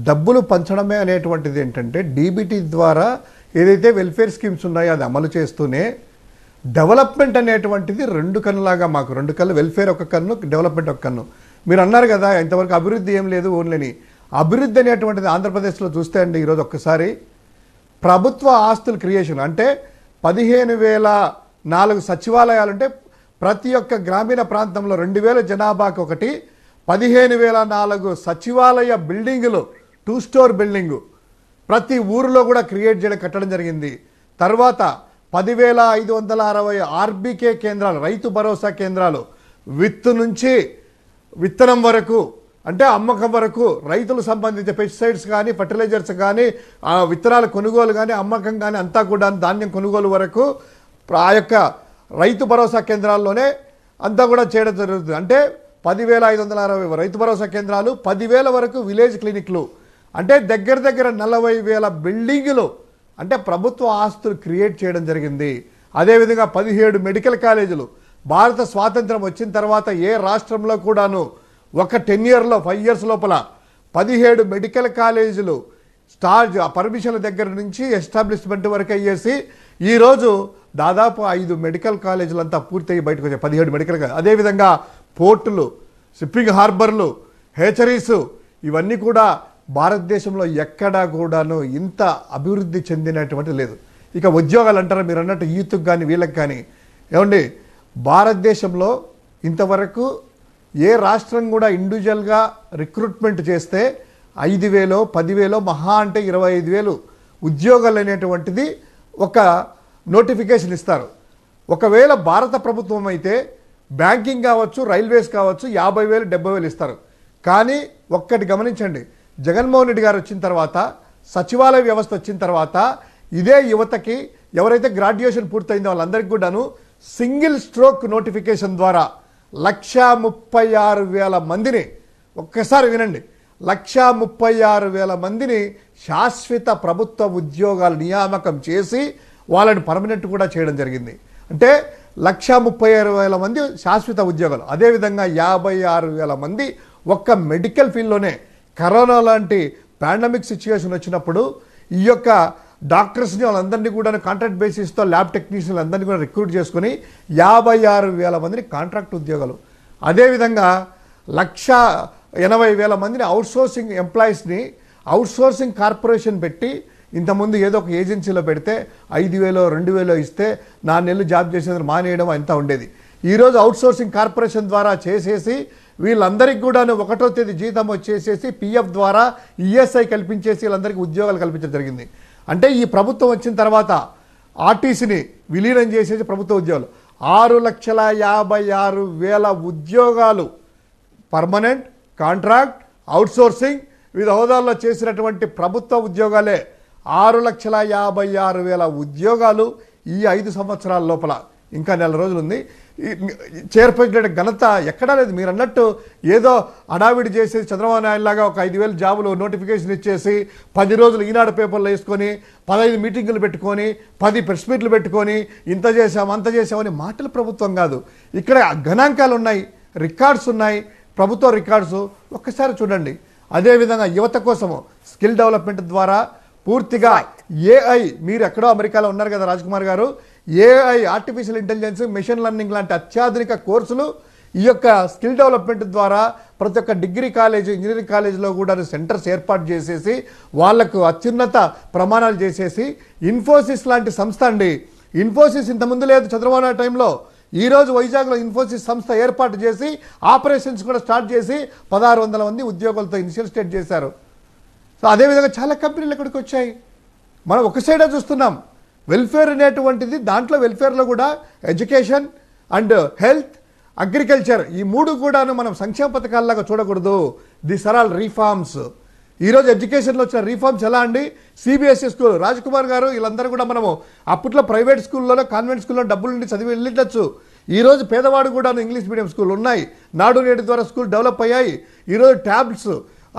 డబ్బులు పంచడమే అనేటువంటిది ఏంటంటే డీబీటీ ద్వారా ఏదైతే వెల్ఫేర్ స్కీమ్స్ ఉన్నాయో అది అమలు చేస్తూనే డెవలప్మెంట్ అనేటువంటిది రెండు కన్నులాగా మాకు రెండు కళ్ళు వెల్ఫేర్ ఒక కన్ను డెవలప్మెంట్ ఒక కన్ను మీరు అన్నారు కదా ఇంతవరకు అభివృద్ధి ఏం లేదు ఓన్లీని అభివృద్ధి అనేటువంటిది ఆంధ్రప్రదేశ్లో చూస్తే అండి ఈరోజు ఒక్కసారి ప్రభుత్వ ఆస్తుల క్రియేషన్ అంటే 15,004 సచివాలయాలు అంటే ప్రతి ఒక్క గ్రామీణ ప్రాంతంలో 2,000 జనాభాకి ఒకటి 15,004 సచివాలయ బిల్డింగులు 2 స్టోర్ బిల్డింగు ప్రతి ఊరిలో కూడా క్రియేట్ చేయడం కట్టడం జరిగింది. తర్వాత 10,560 ఆర్బీకే కేంద్రాలు రైతు భరోసా కేంద్రాలు విత్తనం వరకు అంటే అమ్మకం వరకు రైతులకు సంబంధించిన పెస్టిసైడ్స్ కానీ ఫర్టిలైజర్స్ కానీ విత్తనాల కొనుగోలు కానీ అమ్మకం కానీ అంతా కూడా ధాన్యం కొనుగోలు వరకు ఆ యొక్క రైతు భరోసా కేంద్రాల్లోనే అంతా కూడా చేయడం జరుగుతుంది. అంటే 10,560 రైతు భరోసా కేంద్రాలు 10,000 వరకు విలేజ్ క్లినిక్లు అంటే దగ్గర 40,000 బిల్డింగులు అంటే ప్రభుత్వ ఆస్తులు క్రియేట్ చేయడం జరిగింది. అదేవిధంగా 17 మెడికల్ కాలేజీలు భారత స్వాతంత్రం వచ్చిన తర్వాత ఏ రాష్ట్రంలో కూడాను ఒక 10 ఇయర్లో 5 ఇయర్స్ లోపల 17 మెడికల్ కాలేజీలు పర్మిషన్ల దగ్గర నుంచి ఎస్టాబ్లిష్మెంట్ వరకు అయ్యేసి ఈరోజు దాదాపు 5 మెడికల్ కాలేజీలు అంతా పూర్తయి బయటకు వచ్చాయి 17 మెడికల్ కాలేజ్. అదేవిధంగా పోర్టులు షిప్పింగ్ హార్బర్లు హేచరీస్ ఇవన్నీ కూడా భారతదేశంలో ఎక్కడా కూడాను ఇంత అభివృద్ధి చెందినటువంటి లేదు. ఇక ఉద్యోగాలు అంటారా మీరు అన్నట్టు యూత్కి కానీ వీళ్ళకి కానీ ఏమండి భారతదేశంలో ఇంతవరకు ఏ రాష్ట్రం కూడా ఇండివిజువల్గా రిక్రూట్మెంట్ చేస్తే 5,000 10,000 మహా అంటే 25,000 ఉద్యోగాలు అనేటువంటిది ఒక నోటిఫికేషన్ ఇస్తారు. ఒకవేళ భారత ప్రభుత్వం అయితే బ్యాంకింగ్ కావచ్చు రైల్వేస్ కావచ్చు 50,000 70,000 ఇస్తారు. కానీ ఒక్కటి గమనించండి జగన్మోహన్ రెడ్డి గారు వచ్చిన తర్వాత సచివాలయ వ్యవస్థ వచ్చిన తర్వాత ఇదే యువతకి ఎవరైతే గ్రాడ్యుయేషన్ పూర్తయిందో వాళ్ళందరికీ కూడాను సింగిల్ స్ట్రోక్ నోటిఫికేషన్ ద్వారా 136,000 మందిని ఒక్కసారి వినండి 136,000 మందిని శాశ్వత ప్రభుత్వ ఉద్యోగాలు నియామకం చేసి వాళ్ళని పర్మనెంట్ కూడా చేయడం జరిగింది. అంటే 136,000 మంది శాశ్వత ఉద్యోగాలు. అదేవిధంగా 56,000 మంది ఒక్క మెడికల్ ఫీల్డ్లోనే కరోనా లాంటి పాండమిక్ సిచ్యువేషన్ వచ్చినప్పుడు ఈ యొక్క డాక్టర్స్ని వాళ్ళందరినీ కూడా కాంట్రాక్ట్ బేసిస్తో ల్యాబ్ టెక్నీషియన్లు అందరినీ కూడా రిక్రూట్ చేసుకుని 56,000 మందిని కాంట్రాక్ట్ ఉద్యోగాలు. అదేవిధంగా 180,000 మందిని అవుట్సోర్సింగ్ ఎంప్లాయీస్ని అవుట్సోర్సింగ్ కార్పొరేషన్ పెట్టి ఇంతకుముందు ఏదో ఒక ఏజెన్సీలో పెడితే 5,000 2,000 ఇస్తే 4 నెలలు జాబ్ చేసేందుకు మానేయడం అంతా ఉండేది. ఈరోజు అవుట్సోర్సింగ్ కార్పొరేషన్ ద్వారా చేసేసి వీళ్ళందరికీ కూడా 1వ తేదీ జీతం వచ్చేసేసి పిఎఫ్ ద్వారా ఈఎస్ఐ కల్పించేసి వీళ్ళందరికీ ఉద్యోగాలు కల్పించడం జరిగింది. అంటే ఈ ప్రభుత్వం వచ్చిన తర్వాత ఆర్టీసీని విలీనం చేసేసి ప్రభుత్వ ఉద్యోగాలు 6,56,000 ఉద్యోగాలు పర్మనెంట్ కాంట్రాక్ట్ అవుట్సోర్సింగ్ వివిధ హోదాల్లో చేసినటువంటి ప్రభుత్వ ఉద్యోగాలే 6,56,000 ఉద్యోగాలు ఈ 5 సంవత్సరాల లోపల ఇంకా 4 రోజులు ఉంది చేర్పించిన ఘనత ఎక్కడా లేదు. మీరు అన్నట్టు ఏదో అడావిడి చేసేసి చంద్రబాబు నాయుడు లాగా ఒక 5,000 జాబులు నోటిఫికేషన్ ఇచ్చేసి 10 రోజులు ఈనాడు పేపర్లు వేసుకొని 15 మీటింగులు పెట్టుకొని 10 ప్రెస్ మీట్లు పెట్టుకొని ఇంత చేసాం అంత చేసామని మాటల ప్రభుత్వం కాదు. ఇక్కడ గణాంకాలు ఉన్నాయి రికార్డ్స్ ఉన్నాయి ప్రభుత్వ రికార్డ్స్ ఒక్కసారి చూడండి. అదేవిధంగా యువత కోసము స్కిల్ డెవలప్మెంట్ ద్వారా పూర్తిగా ఏఐ మీరు ఎక్కడో అమెరికాలో ఉన్నారు కదా రాజ్కుమార్ గారు AI artificial intelligence machine learning లాంటి అత్యాధునిక కోర్సులు ఈ యొక్క స్కిల్ డెవలప్మెంట్ ద్వారా ప్రతి ఒక్క డిగ్రీ కాలేజ్ ఇంజనీరింగ్ కాలేజీలో కూడా సెంటర్స్ ఏర్పాటు చేసేసి వాళ్లకు అత్యున్నత ప్రమాణాలు చేసేసి ఇన్ఫోసిస్ లాంటి సంస్థ అండి. ఇన్ఫోసిస్ ఇంతకుముందు లేదు చంద్రబాబు నాయుడు టైంలో. ఈరోజు వైజాగ్లో ఇన్ఫోసిస్ సంస్థ ఏర్పాటు చేసి ఆపరేషన్స్ కూడా స్టార్ట్ చేసి 1,600 మంది ఉద్యోగులతో ఇనిషియల్ స్టేట్ చేశారు. సో అదేవిధంగా చాలా కంపెనీలు ఇక్కడికి వచ్చాయి. మనం ఒక సైడే చూస్తున్నాం. వెల్ఫేర్ అనేటువంటిది దాంట్లో వెల్ఫేర్లో కూడా ఎడ్యుకేషన్ అండ్ హెల్త్ అగ్రికల్చర్ ఈ 3 కూడాను మనం సంక్షేమ పథకాల్లాగా చూడకూడదు. This are all reforms. ఈరోజు ఎడ్యుకేషన్లో వచ్చిన రీఫార్మ్స్ ఎలా అండి సిబిఎస్ఈ స్కూల్ రాజ్కుమార్ గారు వీళ్ళందరూ కూడా మనము అప్పట్లో ప్రైవేట్ స్కూల్లోనో కాన్వెంట్ స్కూల్లో డబ్బులు నుండి చదివి వెళ్ళిండొచ్చు. ఈరోజు పేదవాడు కూడా ఇంగ్లీష్ మీడియం స్కూల్ ఉన్నాయి. నాడు నేడు ద్వారా స్కూల్ డెవలప్ అయ్యాయి. ఈరోజు ట్యాబ్స్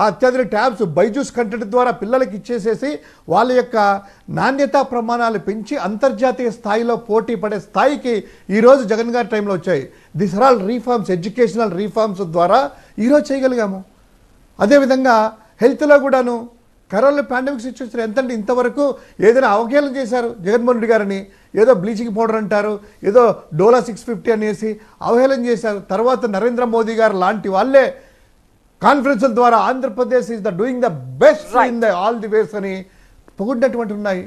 అత్యాధునిక ట్యాబ్స్ బైజూస్ కంటెంట్ ద్వారా పిల్లలకి ఇచ్చేసేసి వాళ్ళ యొక్క నాణ్యతా ప్రమాణాలు పెంచి అంతర్జాతీయ స్థాయిలో పోటీ పడే స్థాయికి ఈరోజు జగన్ గారి టైంలో వచ్చాయి. This are all reforms educational reforms ద్వారా ఈరోజు చేయగలిగాము. అదేవిధంగా హెల్త్లో కూడాను కరోనా పాండమిక్ సిచ్యువేషన్ ఎంతంటే ఇంతవరకు ఏదైనా అవహేళన చేశారు జగన్మోహన్ రెడ్డి గారిని, ఏదో బ్లీచింగ్ పౌడర్ అంటారు, ఏదో డోలా 650 అనేసి అవహేళన చేశారు. తర్వాత నరేంద్ర మోదీ గారు లాంటి వాళ్ళే కాన్ఫరెన్స్ల ద్వారా Andhra Pradesh is the doing the best in the all the ways అని పొగిడినటువంటి ఉన్నాయి.